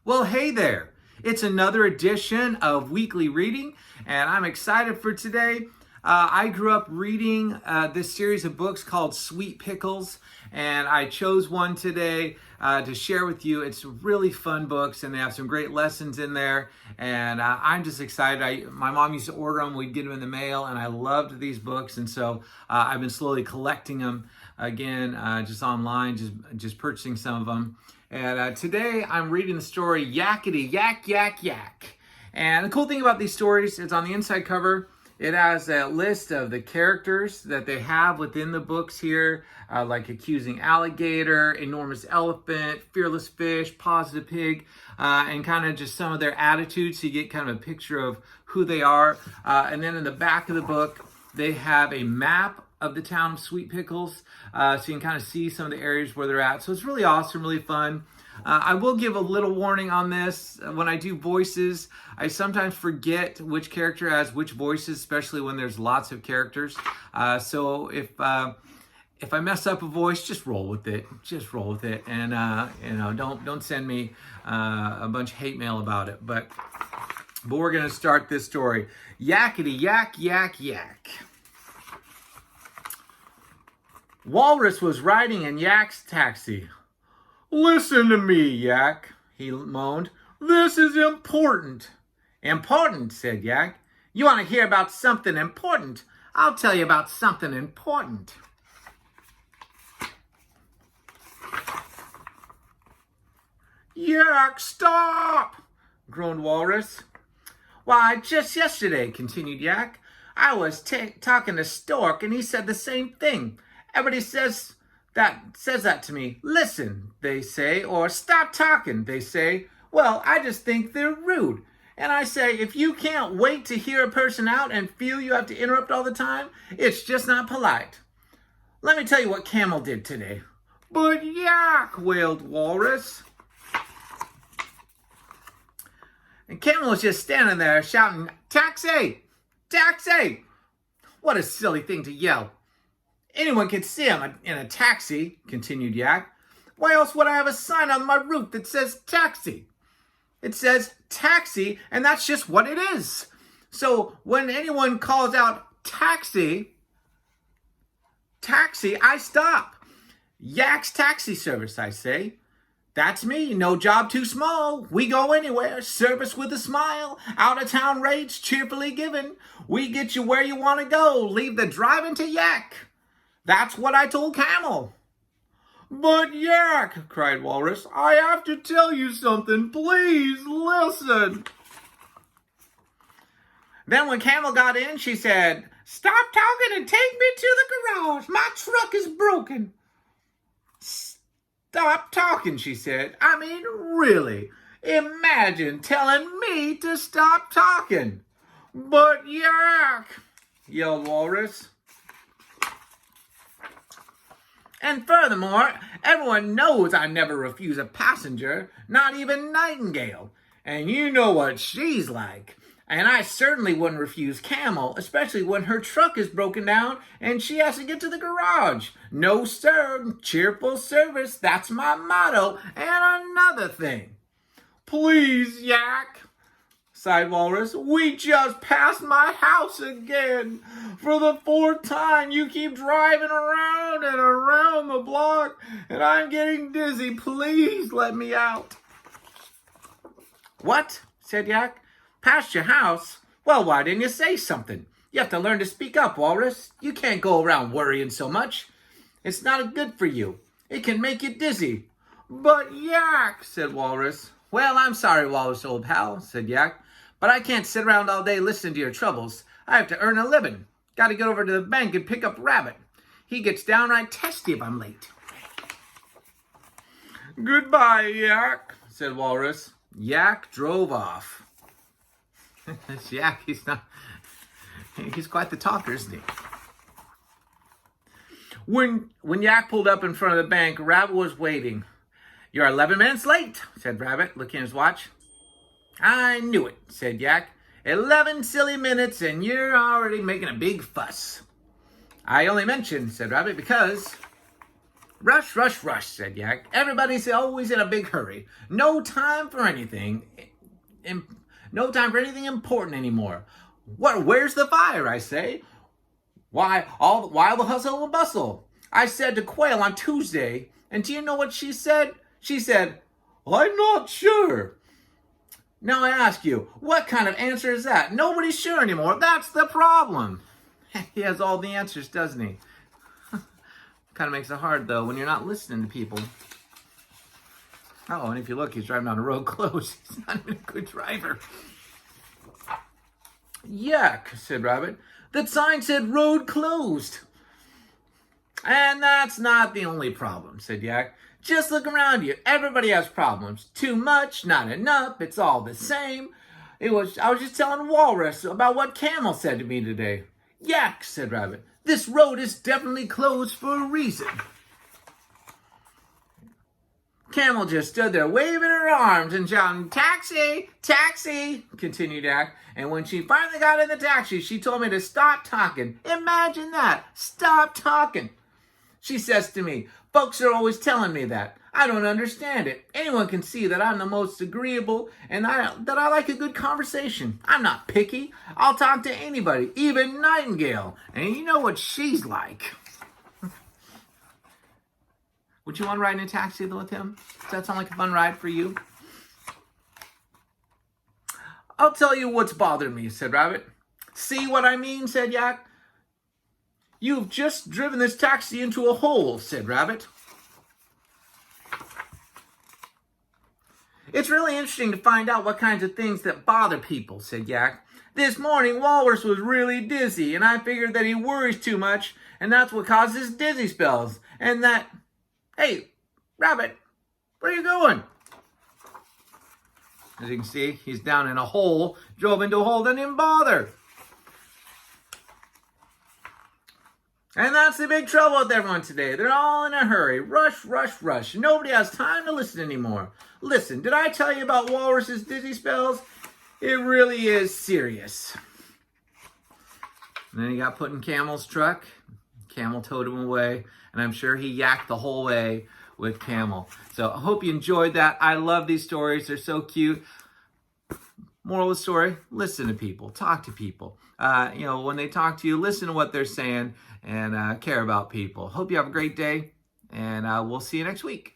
Well, hey there. It's another edition of Weekly Reading, and I'm excited for today. I grew up reading this series of books called Sweet Pickles, and I chose one today to share with you. It's really fun books, and they have some great lessons in there, and I'm just excited. My mom used to order them. We'd get them in the mail, and I loved these books, and so I've been slowly collecting them again, just online, just purchasing some of them. And today I'm reading the story Yakety, Yak, Yak, Yak. And the cool thing about these stories is on the inside cover, it has a list of the characters that they have within the books here, like Accusing Alligator, Enormous Elephant, Fearless Fish, Positive Pig, and kind of just some of their attitudes, so you get kind of a picture of who they are. And then in the back of the book, they have a map of the town of Sweet Pickles, so you can kind of see some of the areas where they're at. So it's really awesome, really fun. I will give a little warning on this. When I do voices, I sometimes forget which character has which voices, especially when there's lots of characters. So if I mess up a voice, just roll with it. Just roll with it, and don't send me a bunch of hate mail about it. But we're gonna start this story. Yakety, yak, yak, yak. Walrus was riding in Yak's taxi. "Listen to me, Yak," he moaned. "This is important." "Important," said Yak. "You want to hear about something important? I'll tell you about something important." "Yak, stop!" groaned Walrus. "Why, just yesterday," continued Yak, "I was talking to Stork, and he said the same thing. Everybody says that to me. Listen, they say, or stop talking, they say. Well, I just think they're rude. And I say, if you can't wait to hear a person out and feel you have to interrupt all the time, it's just not polite. Let me tell you what Camel did today." "But Yak," wailed Walrus. And Camel was just standing there shouting, "Taxi! Taxi!" What a silly thing to yell. "Anyone can see him in a taxi," continued Yak. "Why else would I have a sign on my roof that says taxi? It says taxi, and that's just what it is. So when anyone calls out taxi, I stop. Yak's taxi service, I say. That's me, no job too small. We go anywhere, service with a smile. Out of town rates cheerfully given. We get you where you want to go. Leave the driving to Yak. That's what I told Camel." "But Yak," cried Walrus, "I have to tell you something. Please listen." Then when Camel got in, she said, "Stop talking and take me to the garage. My truck is broken." "Stop talking," she said. "I mean, really, imagine telling me to stop talking." "But Yak," yelled Walrus. "And furthermore, everyone knows I never refuse a passenger, not even Nightingale. And you know what she's like. And I certainly wouldn't refuse Camel, especially when her truck is broken down and she has to get to the garage. No, sir, cheerful service, that's my motto. And another thing." "Please, Yak," sighed Walrus, "we just passed my house again. For the 4th time, you keep driving around and around the block, and I'm getting dizzy. Please let me out." "What?" said Yak. "Past your house? Well, why didn't you say something? You have to learn to speak up, Walrus. You can't go around worrying so much. It's not good for you. It can make you dizzy." "But Yak," said Walrus. "Well, I'm sorry, Walrus, old pal," said Yak. "But I can't sit around all day listening to your troubles. I have to earn a living. Got to get over to the bank and pick up Rabbit. He gets downright testy if I'm late." "Goodbye, Yak," said Walrus. Yak drove off. This Yak, he's quite the talker, isn't he? When Yak pulled up in front of the bank, Rabbit was waiting. "You're 11 minutes late," said Rabbit, looking at his watch. "I knew it," said Yak. 11 silly minutes and you're already making a big fuss." "I only mentioned," said Rabbit, "because..." Rush, rush, rush, said Yak. Everybody's always in a big hurry. No time for anything. No time for anything important anymore. What? Where's the fire, I say? Why the hustle and bustle? I said to Quail on Tuesday, and do you know what she said? She said, I'm not sure. Now I ask you, what kind of answer is that? Nobody's sure anymore. That's the problem. He has all the answers, doesn't he? Kind of makes it hard, though, when you're not listening to people. Oh, and if you look, he's driving down a road closed. He's not even a good driver. Yuck, said Rabbit. The sign said road closed. And that's not the only problem, said Yak. Just look around you. Everybody has problems. Too much, not enough, it's all the same. I was just telling Walrus about what Camel said to me today. Yak, said Rabbit. This road is definitely closed for a reason. Camel just stood there waving her arms and shouting, taxi, taxi, continued Yak. And when she finally got in the taxi, she told me to stop talking. Imagine that. Stop talking. She says to me, folks are always telling me that. I don't understand it. Anyone can see that I'm the most agreeable and that I like a good conversation. I'm not picky. I'll talk to anybody, even Nightingale. And you know what she's like. Would you want to ride in a taxi with him? Does that sound like a fun ride for you? I'll tell you what's bothering me, said Rabbit. See what I mean, said Yak. You've just driven this taxi into a hole, said Rabbit. It's really interesting to find out what kinds of things that bother people, said Yak. This morning, Walrus was really dizzy, and I figured that he worries too much, and that's what causes dizzy spells. And that... Hey, Rabbit, where are you going? As you can see, he's down in a hole. Drove into a hole, didn't even bother. And that's the big trouble with everyone today. They're all in a hurry. Rush, rush, rush. Nobody has time to listen anymore. Listen, did I tell you about Walrus's dizzy spells? It really is serious. And then he got put in Camel's truck. Camel towed him away. And I'm sure he yacked the whole way with Camel. So I hope you enjoyed that. I love these stories. They're so cute. Moral of the story, listen to people. Talk to people. When they talk to you, listen to what they're saying and care about people. Hope you have a great day. And we'll see you next week.